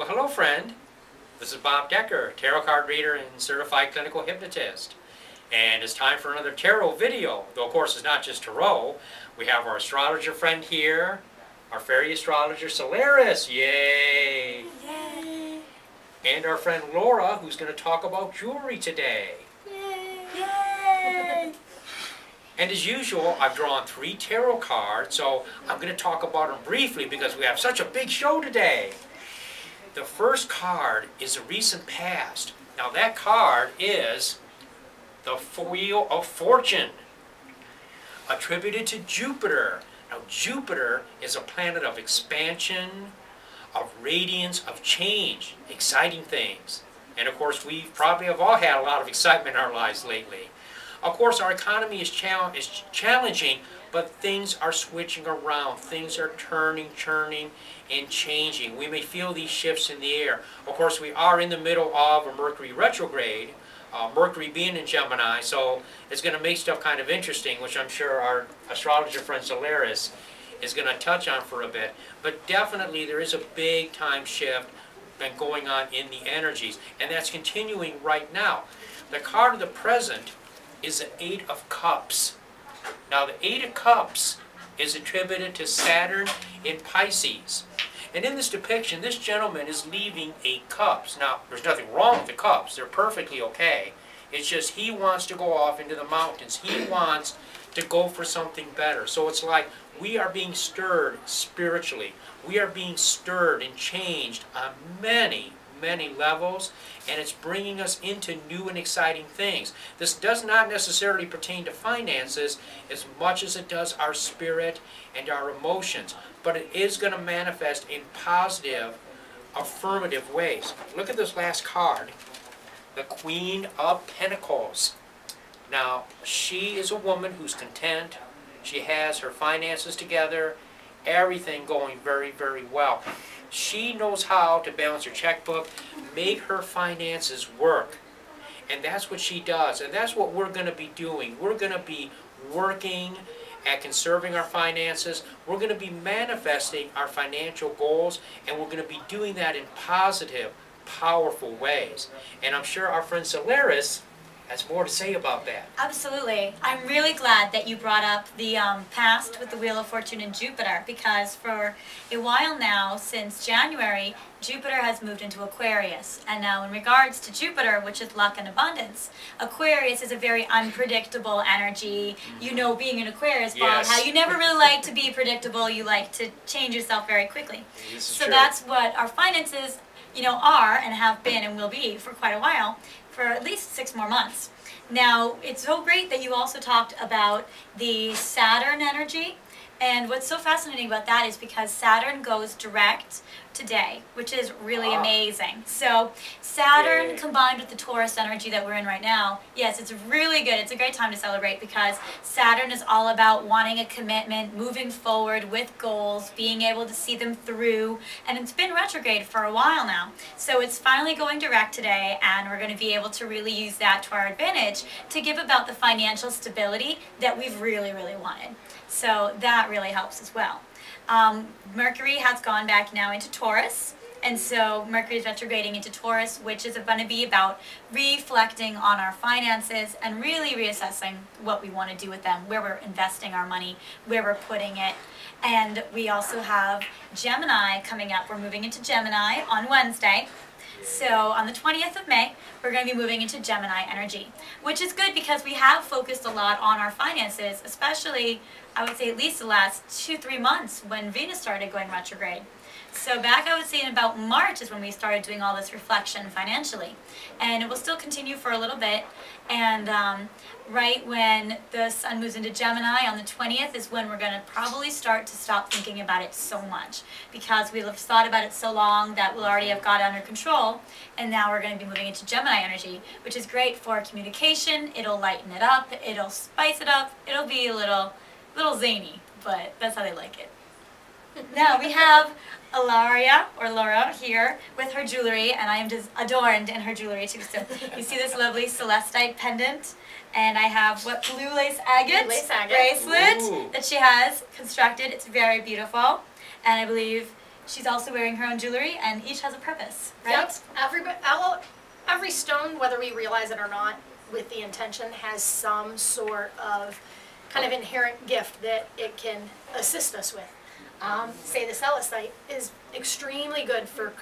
Well, hello, friend. This is Bob Decker, tarot card reader and certified clinical hypnotist. And it's time for another tarot video. Though, of course, it's not just tarot. We have our astrologer friend here, our fairy astrologer Solaris. Yay! Yay! And our friend Laura, who's going to talk about jewelry today. Yay! Yay! And as usual, I've drawn 3 tarot cards, so I'm going to talk about them briefly because we have such a big show today. The first card is a recent past. Now that card is the Wheel of Fortune, attributed to Jupiter. Now Jupiter is a planet of expansion, of radiance, of change, exciting things. And of course we probably have all had a lot of excitement in our lives lately. Of course our economy is challenging, but things are switching around. Things are turning, churning, and changing. We may feel these shifts in the air. Of course we are in the middle of a Mercury retrograde, Mercury being in Gemini, so it's going to make stuff kind of interesting, which I'm sure our astrologer friend Solaris is going to touch on for a bit. But definitely there is a big time shift been going on in the energies, and that's continuing right now. The card of the present is the 8 of Cups. Now the 8 of Cups is attributed to Saturn in Pisces. And in this depiction, this gentleman is leaving 8 cups. Now, there's nothing wrong with the cups. They're perfectly okay. It's just he wants to go off into the mountains. He wants to go for something better. So it's like we are being stirred spiritually. We are being stirred and changed on many levels, and it's bringing us into new and exciting things. This does not necessarily pertain to finances as much as it does our spirit and our emotions, but it is going to manifest in positive, affirmative ways. Look at this last card, the Queen of Pentacles. Now, she is a woman who's content. She has her finances together, everything going very, very well. She knows how to balance her checkbook, make her finances work. And that's what she does. And that's what we're going to be doing. We're going to be working at conserving our finances. We're going to be manifesting our financial goals. And we're going to be doing that in positive, powerful ways. And I'm sure our friend Solaris has more to say about that. Absolutely. I'm really glad that you brought up the past with the Wheel of Fortune and Jupiter, because for a while now, since January, Jupiter has moved into Aquarius. And now in regards to Jupiter, which is luck and abundance, Aquarius is a very unpredictable energy. You know, being an Aquarius, Bob, Yes. how you never really like to be predictable. You like to change yourself very quickly. So true. that's what our finances, you know, are and have been and will be for quite a while, for at least 6 more months. Now, it's so great that you also talked about the Saturn energy. And what's so fascinating about that is because Saturn goes direct today, which is really amazing. So Saturn combined with the Taurus energy that we're in right now, yes, it's really good. It's a great time to celebrate because Saturn is all about wanting a commitment, moving forward with goals, being able to see them through, and it's been retrograde for a while now. So it's finally going direct today, and we're going to be able to really use that to our advantage to give about the financial stability that we've really, really wanted. So that really helps as well. Mercury has gone back now into Taurus, and so Mercury is retrograding into Taurus, which is going to be about reflecting on our finances and really reassessing what we want to do with them, where we're investing our money, where we're putting it. And we also have Gemini coming up. We're moving into Gemini on Wednesday. So on the 20th of May, we're going to be moving into Gemini energy, which is good because we have focused a lot on our finances, especially, I would say, at least the last 2-3 months when Venus started going retrograde. So back, I would say, in about March is when we started doing all this reflection financially. And it will still continue for a little bit. And right when the sun moves into Gemini on the 20th is when we're going to probably start to stop thinking about it so much. Because we'll have thought about it so long that we'll already have got it under control. And now we're going to be moving into Gemini energy, which is great for communication. It'll lighten it up. It'll spice it up. It'll be a little zany, but that's how they like it. Now we have Allaria, or Laura, here with her jewelry, and I am just adorned in her jewelry too. So you see this lovely celestite pendant, and I have what, blue lace agate, bracelet that she has constructed. It's very beautiful, and I believe she's also wearing her own jewelry, and each has a purpose, right? Yep. Every stone, whether we realize it or not, with the intention, has some sort of kind of inherent gift that it can assist us with. Say the celestite is extremely good for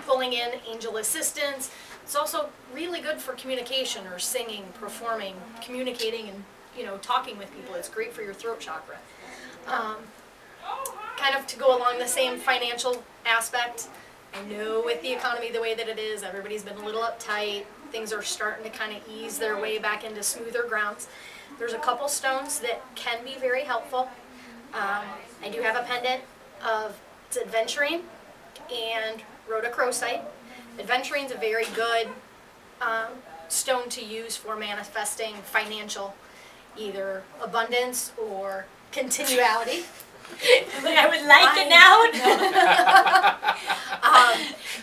pulling in angel assistance. It's also really good for communication or singing, performing, communicating, and talking with people. It's great for your throat chakra. Kind of to go along the same financial aspect, I know with the economy the way that it is, everybody's been a little uptight. Things are starting to kind of ease their way back into smoother grounds. There's a couple stones that can be very helpful. I do have a pendant of aventurine and rhodochrosite. Adventurine's a very good stone to use for manifesting financial, either abundance or continuality. I would like it now.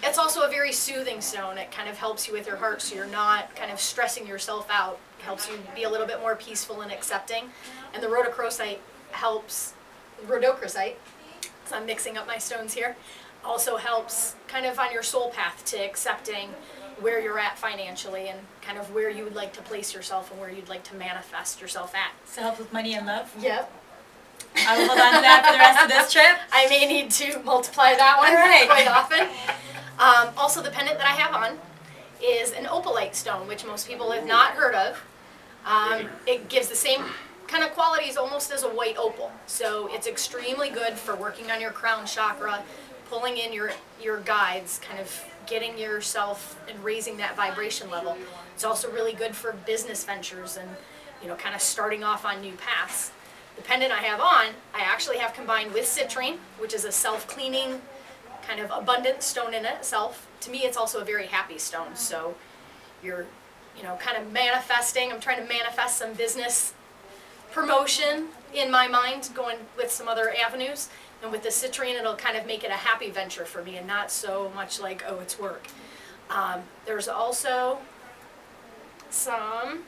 It's also a very soothing stone. It kind of helps you with your heart, so you're not kind of stressing yourself out. It helps you be a little bit more peaceful and accepting. And the rhodochrosite helps, so I'm mixing up my stones here, also helps kind of on your soul path to accepting where you're at financially and kind of where you would like to place yourself and where you'd like to manifest yourself at. So help with money and love? Yep. I will hold on to that for the rest of this trip. I may need to multiply that one quite often. Also, the pendant that I have on is an opalite stone, which most people have not heard of. It gives the same kind of qualities almost as a white opal. So it's extremely good for working on your crown chakra, pulling in your guides, kind of getting yourself and raising that vibration level. It's also really good for business ventures and kind of starting off on new paths. The pendant I have on, I actually have combined with citrine, which is a self-cleaning, kind of abundant stone in itself. To me, it's also a very happy stone. So you're, kind of manifesting. I'm trying to manifest some business promotion in my mind, going with some other avenues. And with the citrine, it'll kind of make it a happy venture for me and not so much like, oh, it's work. There's also some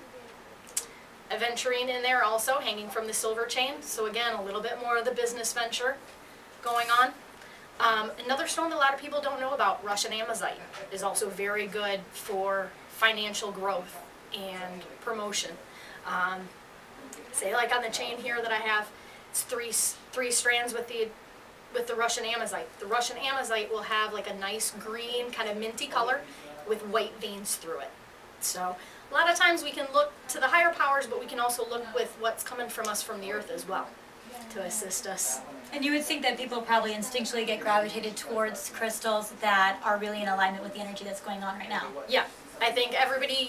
aventurine in there also, hanging from the silver chain. So again, a little bit more of the business venture going on. Another stone that a lot of people don't know about, Russian amazite, is also very good for financial growth and promotion. Say like on the chain here that I have, it's three strands with the Russian amazite. The Russian amazite will have like a nice green, kind of minty color with white veins through it. So a lot of times we can look to the higher powers, but we can also look with what's coming from us from the earth as well to assist us. And you would think that people probably instinctually get gravitated towards crystals that are really in alignment with the energy that's going on right now. Yeah, I think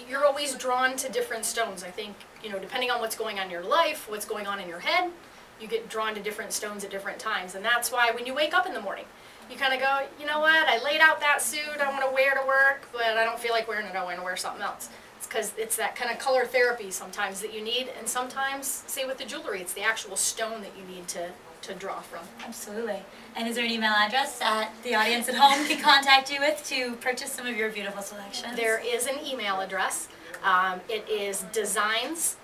you're always drawn to different stones. I think, depending on what's going on in your life, what's going on in your head, you get drawn to different stones at different times. And that's why when you wake up in the morning, you kind of go, you know what, I laid out that suit I want to wear to work, but I don't feel like wearing it, I want to wear something else. It's because it's that kind of color therapy sometimes that you need, and sometimes, say with the jewelry, it's the actual stone that you need to draw from. Absolutely. And is there an email address that the audience at home can contact you with to purchase some of your beautiful selections? There is an email address. It is designs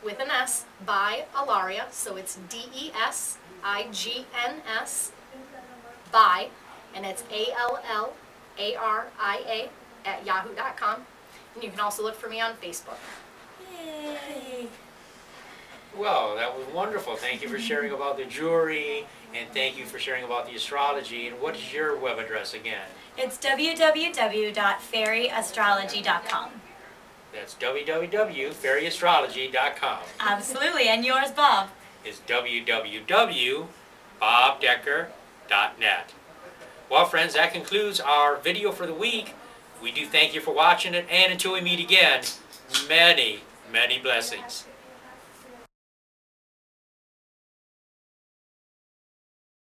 with an S by Allaria, so it's DESIGNS by, and it's ALLARIA at yahoo.com. And you can also look for me on Facebook. Yay! Well, that was wonderful. Thank you for sharing about the jewelry, and thank you for sharing about the astrology. And what is your web address again? It's www.fairyastrology.com. That's www.fairyastrology.com. Absolutely. And yours, Bob? Is www.bobdecker.net. Well, friends, that concludes our video for the week. We do thank you for watching it, and until we meet again, many, many blessings.